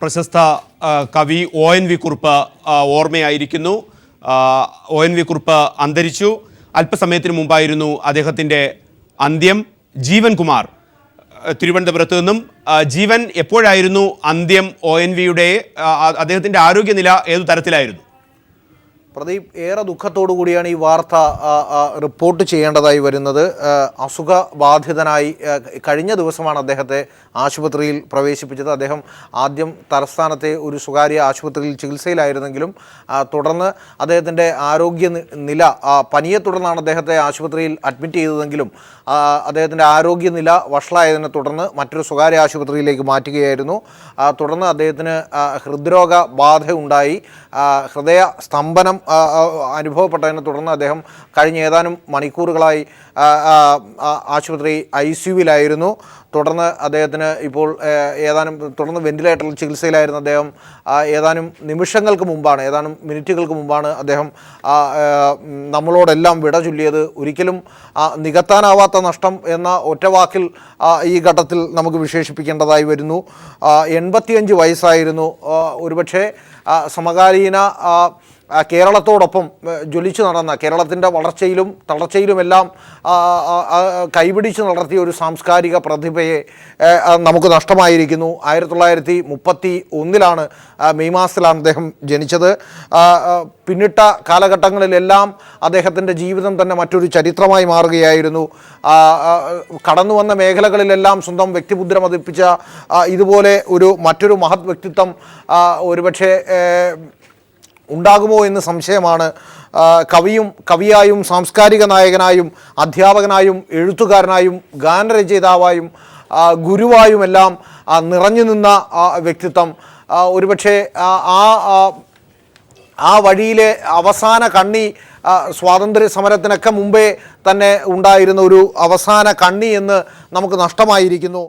പ്രശസ്ത കവി ONV Kurup ഓർമ്മയായിരിക്കുന്നു. ONV Kurup അന്തരിച്ചു. അല്പസമയത്തിന് മുമ്പായിരുന്നു അദ്ദേഹത്തിൻ്റെ അന്ത്യം. ജീവൻ കുമാർ തിരുവനന്തപുരത്ത് നിന്നും. ജീവൻ, എപ്പോഴായിരുന്നു അന്ത്യം? ONVയുടെ അദ്ദേഹത്തിൻ്റെ ആരോഗ്യനില ഏതു തരത്തിലായിരുന്നു? പ്രദീപ്, ഏറെ ദുഃഖത്തോടു കൂടിയാണ് ഈ വാർത്ത റിപ്പോർട്ട് ചെയ്യേണ്ടതായി വരുന്നത്. അസുഖബാധിതനായി കഴിഞ്ഞ ദിവസമാണ് അദ്ദേഹത്തെ ആശുപത്രിയിൽ പ്രവേശിപ്പിച്ചത്. അദ്ദേഹം ആദ്യം തലസ്ഥാനത്തെ ഒരു സ്വകാര്യ ആശുപത്രിയിൽ ചികിത്സയിലായിരുന്നെങ്കിലും തുടർന്ന് അദ്ദേഹത്തിൻ്റെ ആരോഗ്യനില, പനിയെ തുടർന്നാണ് അദ്ദേഹത്തെ ആശുപത്രിയിൽ അഡ്മിറ്റ് ചെയ്തതെങ്കിലും അദ്ദേഹത്തിൻ്റെ ആരോഗ്യനില വഷളായതിനെ തുടർന്ന് മറ്റൊരു സ്വകാര്യ ആശുപത്രിയിലേക്ക് മാറ്റുകയായിരുന്നു. തുടർന്ന് അദ്ദേഹത്തിന് ഹൃദ്രോഗ ബാധ ഉണ്ടായി. ഹൃദയ സ്തംഭനം അനുഭവപ്പെട്ടതിനെ തുടർന്ന് അദ്ദേഹം കഴിഞ്ഞ ഏതാനും മണിക്കൂറുകളായി ആശുപത്രി ICUവിലായിരുന്നു. തുടർന്ന് അദ്ദേഹത്തിന് ഇപ്പോൾ തുടർന്ന് വെന്റിലേറ്ററിൽ ചികിത്സയിലായിരുന്ന അദ്ദേഹം ഏതാനും മിനിറ്റുകൾക്ക് മുമ്പാണ് അദ്ദേഹം നമ്മളോടെല്ലാം വിട ചൊല്ലിയത്. ഒരിക്കലും നികത്താനാവാത്ത നഷ്ടം എന്ന ഒറ്റവാക്കിൽ ഈ ഘട്ടത്തിൽ നമുക്ക് വിശേഷിപ്പിക്കേണ്ടതായി വരുന്നു. 85 വയസ്സായിരുന്നു. ഒരുപക്ഷെ സമകാലീന കേരളത്തോടൊപ്പം ജ്വലിച്ചു നടന്ന, കേരളത്തിൻ്റെ വളർച്ചയിലും തളർച്ചയിലുമെല്ലാം കൈപിടിച്ച് നടത്തിയ ഒരു സാംസ്കാരിക പ്രതിഭയെ നമുക്ക് നഷ്ടമായിരിക്കുന്നു. 1931 മെയ് മാസത്തിലാണ് അദ്ദേഹം ജനിച്ചത്. പിന്നിട്ട കാലഘട്ടങ്ങളിലെല്ലാം അദ്ദേഹത്തിൻ്റെ ജീവിതം തന്നെ മറ്റൊരു ചരിത്രമായി മാറുകയായിരുന്നു. കടന്നു വന്ന മേഖലകളിലെല്ലാം സ്വന്തം വ്യക്തിമുദ്ര പതിപ്പിച്ച ഇതുപോലെ മറ്റൊരു മഹത് വ്യക്തിത്വം ഒരുപക്ഷെ ഉണ്ടാകുമോ എന്ന് സംശയമാണ്. കവിയായും സാംസ്കാരിക നായകനായും അധ്യാപകനായും എഴുത്തുകാരനായും ഗാനരചയിതാവായും ഗുരുവായുമെല്ലാം നിറഞ്ഞു നിന്ന വ്യക്തിത്വം ഒരുപക്ഷെ ആ വഴിയിലെ അവസാന കണ്ണി, സ്വാതന്ത്ര്യ സമരത്തിനൊക്കെ മുമ്പേ തന്നെ ഉണ്ടായിരുന്ന ഒരു അവസാന കണ്ണി എന്ന് നമുക്ക് നഷ്ടമായിരിക്കുന്നു.